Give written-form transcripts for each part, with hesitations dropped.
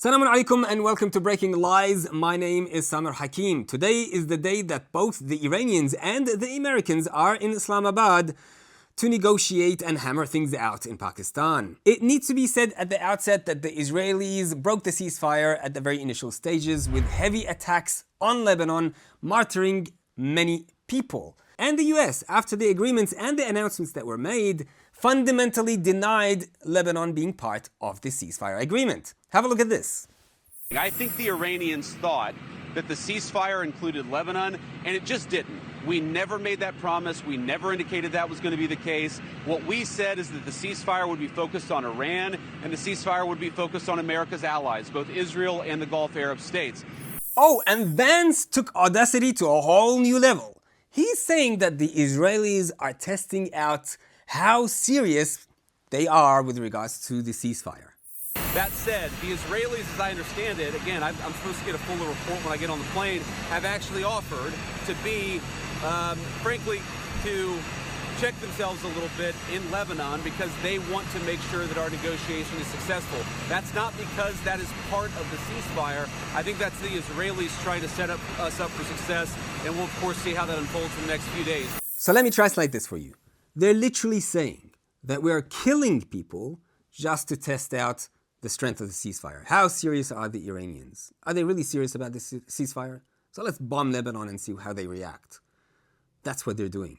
Assalamu alaikum and welcome to Breaking Lies. My name is Samir Hakim. Today is the day that both the Iranians and the Americans are in Islamabad to negotiate and hammer things out in Pakistan. It needs to be said at the outset that the Israelis broke the ceasefire at the very initial stages with heavy attacks on Lebanon, martyring many people. And the US, after the agreements and the announcements that were made, fundamentally denied Lebanon being part of the ceasefire agreement. Have a look at this. I think the Iranians thought that the ceasefire included Lebanon, and it just didn't. We never made that promise. We never indicated that was going to be the case. What we said is that the ceasefire would be focused on Iran, and the ceasefire would be focused on America's allies, both Israel and the Gulf Arab states. Oh, and Vance took audacity to a whole new level. He's saying that the Israelis are testing out how serious they are with regards to the ceasefire. That said, the Israelis, as I understand it, again, I'm supposed to get a fuller report when I get on the plane, have actually offered to be, frankly, to check themselves a little bit in Lebanon because they want to make sure that our negotiation is successful. That's not because that is part of the ceasefire. I think that's the Israelis trying to set us up for success, and we'll, of course, see how that unfolds in the next few days. So let me translate this for you. They're literally saying that we are killing people just to test out the strength of the ceasefire. How serious are the Iranians? Are they really serious about this ceasefire? So let's bomb Lebanon and see how they react. That's what they're doing.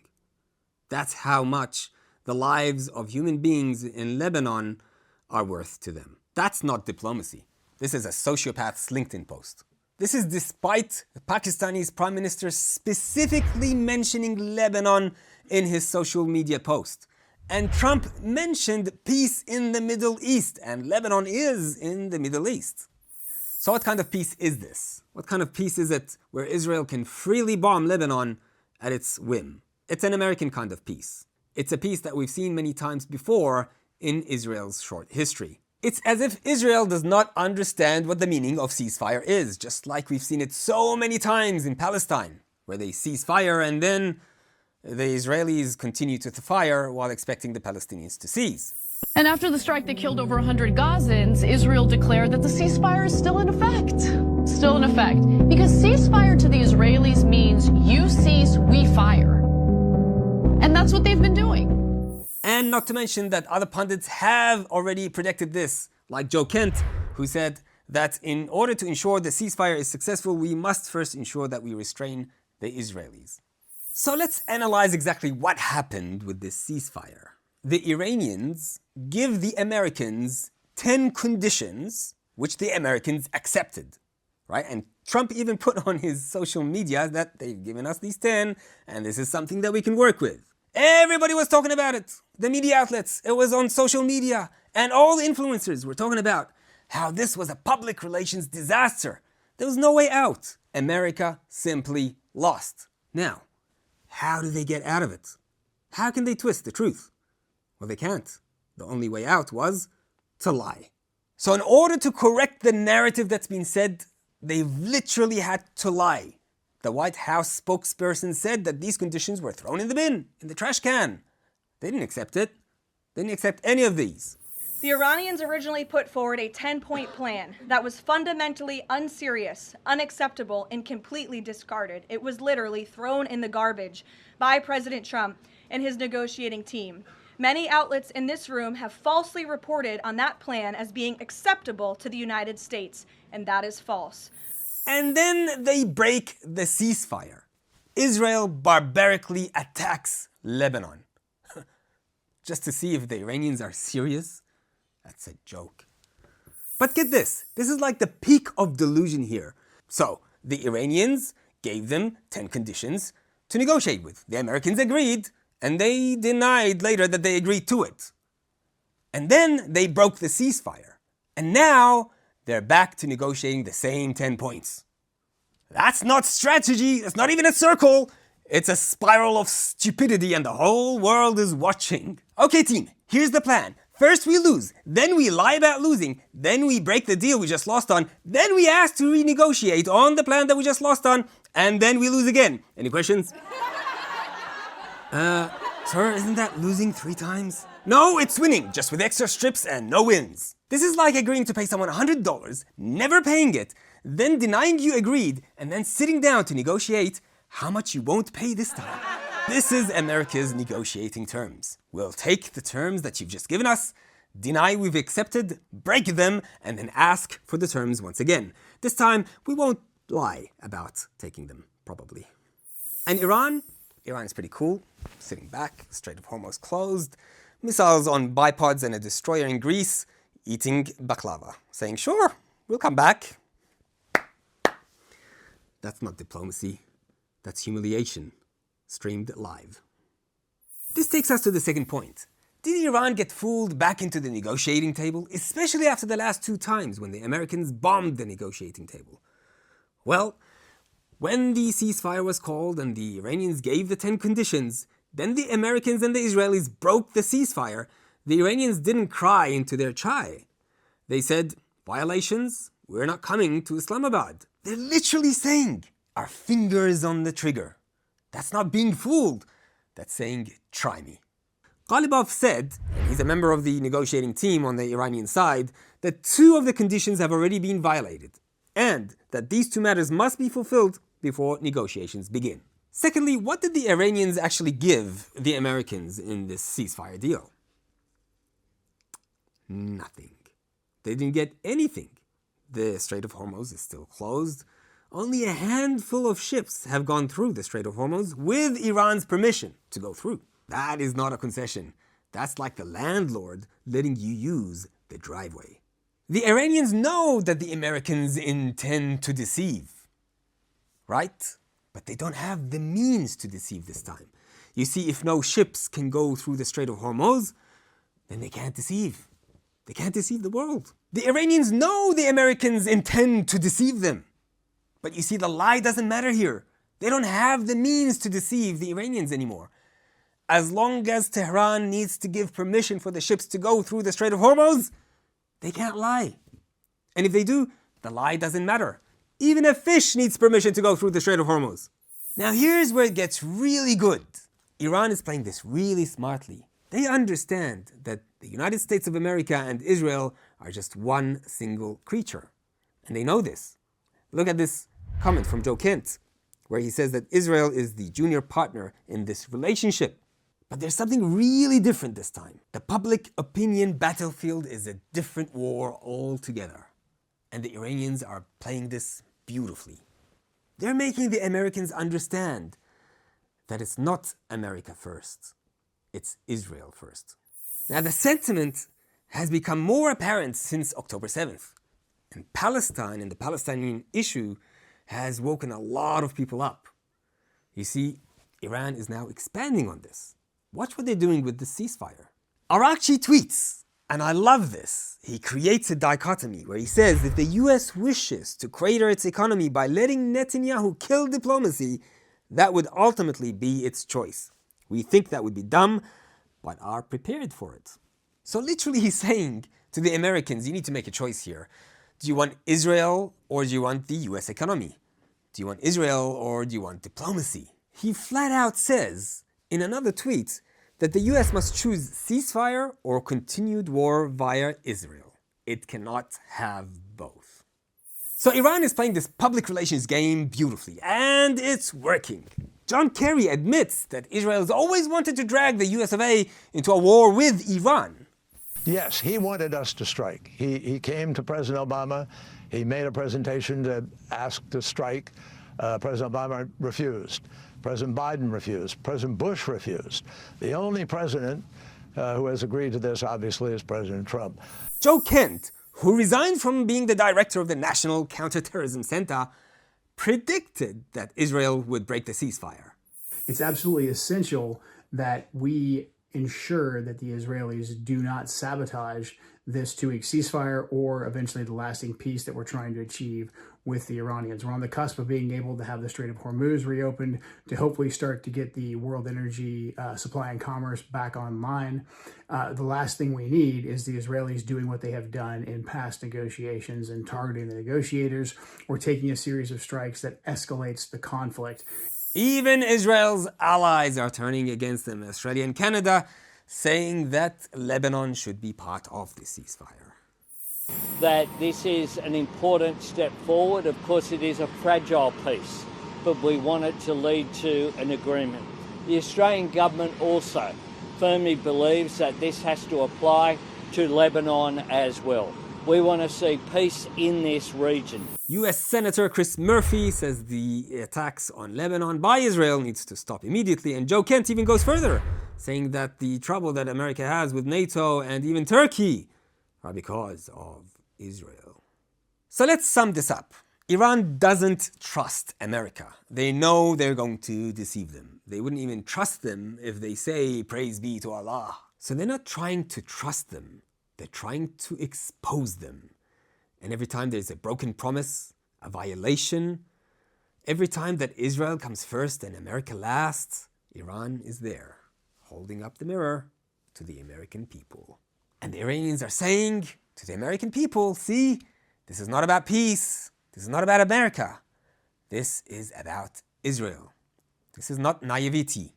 That's how much the lives of human beings in Lebanon are worth to them. That's not diplomacy. This is a sociopath's LinkedIn post. This is despite Pakistani's Prime Minister specifically mentioning Lebanon in his social media post. And Trump mentioned peace in the Middle East, and Lebanon is in the Middle East. So what kind of peace is this? What kind of peace is it where Israel can freely bomb Lebanon at its whim? It's an American kind of peace. It's a peace that we've seen many times before in Israel's short history. It's as if Israel does not understand what the meaning of ceasefire is, just like we've seen it so many times in Palestine, where they cease fire and then the Israelis continue to fire while expecting the Palestinians to cease. And after the strike that killed over 100 Gazans, Israel declared that the ceasefire is still in effect. Still in effect. Because ceasefire to the Israelis means you cease, we fire. And that's what they've been doing. And not to mention that other pundits have already predicted this, like Joe Kent, who said that in order to ensure the ceasefire is successful, we must first ensure that we restrain the Israelis. So let's analyze exactly what happened with this ceasefire. The Iranians give the Americans 10 conditions, which the Americans accepted, right? And Trump even put on his social media that they've given us these 10, and this is something that we can work with. Everybody was talking about it. The media outlets, it was on social media, and all the influencers were talking about how this was a public relations disaster. There was no way out. America simply lost. Now, how do they get out of it? How can they twist the truth? Well, they can't. The only way out was to lie. So in order to correct the narrative that's been said, they've literally had to lie. The White House spokesperson said that these conditions were thrown in the bin, in the trash can. They didn't accept it. They didn't accept any of these. The Iranians originally put forward a 10-point plan that was fundamentally unserious, unacceptable, and completely discarded. It was literally thrown in the garbage by President Trump and his negotiating team. Many outlets in this room have falsely reported on that plan as being acceptable to the United States, and that is false. And then they break the ceasefire. Israel barbarically attacks Lebanon. Just to see if the Iranians are serious? That's a joke. But get this, this is like the peak of delusion here. So, the Iranians gave them 10 conditions to negotiate with. The Americans agreed, and they denied later that they agreed to it. And then they broke the ceasefire. And now they're back to negotiating the same 10 points. That's not strategy, it's not even a circle. It's a spiral of stupidity and the whole world is watching. Okay team, here's the plan. First we lose, then we lie about losing, then we break the deal we just lost on, then we ask to renegotiate on the plan that we just lost on, and then we lose again. Any questions? Sir, isn't that losing 3 times? No, it's winning, just with extra strips and no wins. This is like agreeing to pay someone $100, never paying it, then denying you agreed, and then sitting down to negotiate how much you won't pay this time. This is America's negotiating terms. We'll take the terms that you've just given us, deny we've accepted, break them, and then ask for the terms once again. This time, we won't lie about taking them, probably. And Iran? Iran is pretty cool. Sitting back, Strait of Hormuz closed, missiles on bipods and a destroyer in Greece, eating baklava, saying, sure, we'll come back. That's not diplomacy. That's humiliation, streamed live. This takes us to the second point. Did Iran get fooled back into the negotiating table, especially after the last 2 times when the Americans bombed the negotiating table? Well, when the ceasefire was called and the Iranians gave the 10 conditions, then the Americans and the Israelis broke the ceasefire. The Iranians didn't cry into their chai. They said, violations, we're not coming to Islamabad. They're literally saying, our fingers on the trigger. That's not being fooled. That's saying, try me. Ghalibaf said, and he's a member of the negotiating team on the Iranian side, that 2 of the conditions have already been violated, and that these 2 matters must be fulfilled before negotiations begin. Secondly, what did the Iranians actually give the Americans in this ceasefire deal? Nothing. They didn't get anything. The Strait of Hormuz is still closed. Only a handful of ships have gone through the Strait of Hormuz with Iran's permission to go through. That is not a concession. That's like the landlord letting you use the driveway. The Iranians know that the Americans intend to deceive, right? But they don't have the means to deceive this time. You see, if no ships can go through the Strait of Hormuz, then they can't deceive. They can't deceive the world. The Iranians know the Americans intend to deceive them. But you see, the lie doesn't matter here. They don't have the means to deceive the Iranians anymore. As long as Tehran needs to give permission for the ships to go through the Strait of Hormuz, they can't lie. And if they do, the lie doesn't matter. Even a fish needs permission to go through the Strait of Hormuz. Now here's where it gets really good. Iran is playing this really smartly. They understand that the United States of America and Israel are just one single creature. And they know this. Look at this comment from Joe Kent, where he says that Israel is the junior partner in this relationship. But there's something really different this time. The public opinion battlefield is a different war altogether. And the Iranians are playing this beautifully. They're making the Americans understand that it's not America first, it's Israel first. Now the sentiment has become more apparent since October 7th. And Palestine and the Palestinian issue has woken a lot of people up. You see, Iran is now expanding on this. Watch what they're doing with the ceasefire. Arakchi tweets, and I love this. He creates a dichotomy where he says if the US wishes to crater its economy by letting Netanyahu kill diplomacy, that would ultimately be its choice. We think that would be dumb, but are prepared for it. So literally he's saying to the Americans, you need to make a choice here. Do you want Israel or do you want the US economy? Do you want Israel or do you want diplomacy? He flat out says in another tweet that the US must choose ceasefire or continued war via Israel. It cannot have both. So Iran is playing this public relations game beautifully, and it's working. John Kerry admits that Israel has always wanted to drag the US of A into a war with Iran. Yes, he wanted us to strike. He came to President Obama. He made a presentation to ask to strike. President Obama refused. President Biden refused. President Bush refused. The only president who has agreed to this, obviously, is President Trump. Joe Kent, who resigned from being the director of the National Counterterrorism Center, predicted that Israel would break the ceasefire. It's absolutely essential that we ensure that the Israelis do not sabotage this 2-week ceasefire or eventually the lasting peace that we're trying to achieve with the Iranians. We're on the cusp of being able to have the Strait of Hormuz reopened to hopefully start to get the world energy supply and commerce back online. The last thing we need is the Israelis doing what they have done in past negotiations and targeting the negotiators or taking a series of strikes that escalates the conflict. Even Israel's allies are turning against them, Australia and Canada, saying that Lebanon should be part of the ceasefire. that this is an important step forward. Of course, it is a fragile peace, but we want it to lead to an agreement. The Australian government also firmly believes that this has to apply to Lebanon as well. We want to see peace in this region. US Senator Chris Murphy says the attacks on Lebanon by Israel needs to stop immediately, and Joe Kent even goes further, saying that the trouble that America has with NATO and even Turkey are because of Israel. So let's sum this up. Iran doesn't trust America. They know they're going to deceive them. They wouldn't even trust them if they say, praise be to Allah. So they're not trying to trust them. They're trying to expose them. And every time there's a broken promise, a violation, every time that Israel comes first and America last, Iran is there, holding up the mirror to the American people. And the Iranians are saying to the American people, see, this is not about peace. This is not about America. This is about Israel. This is not naivety.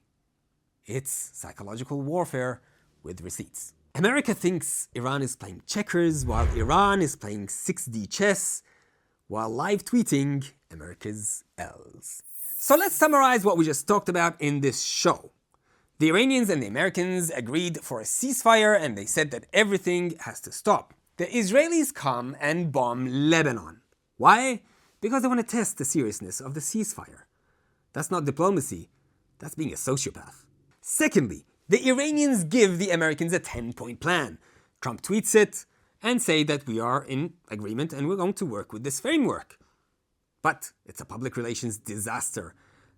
It's psychological warfare with receipts. America thinks Iran is playing checkers while Iran is playing 6D chess, while live tweeting America's L's. So let's summarize what we just talked about in this show. The Iranians and the Americans agreed for a ceasefire and they said that everything has to stop. The Israelis come and bomb Lebanon. Why? Because they want to test the seriousness of the ceasefire. That's not diplomacy, that's being a sociopath. Secondly, the Iranians give the Americans a 10-point plan. Trump tweets it and say that we are in agreement and we're going to work with this framework. But it's a public relations disaster.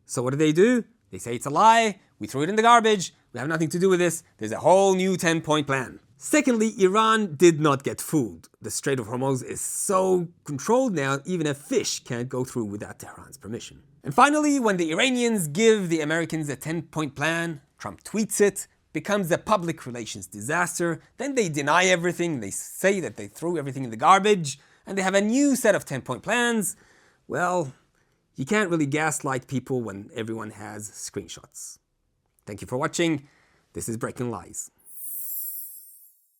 So what do? They say it's a lie, we threw it in the garbage, we have nothing to do with this, there's a whole new 10-point plan. Secondly, Iran did not get fooled. The Strait of Hormuz is so controlled now, even a fish can't go through without Tehran's permission. And finally, when the Iranians give the Americans a 10-point plan, Trump tweets it, becomes a public relations disaster, then they deny everything, they say that they threw everything in the garbage, and they have a new set of 10-point plans. Well, you can't really gaslight people when everyone has screenshots. Thank you for watching. This is Breaking Lies.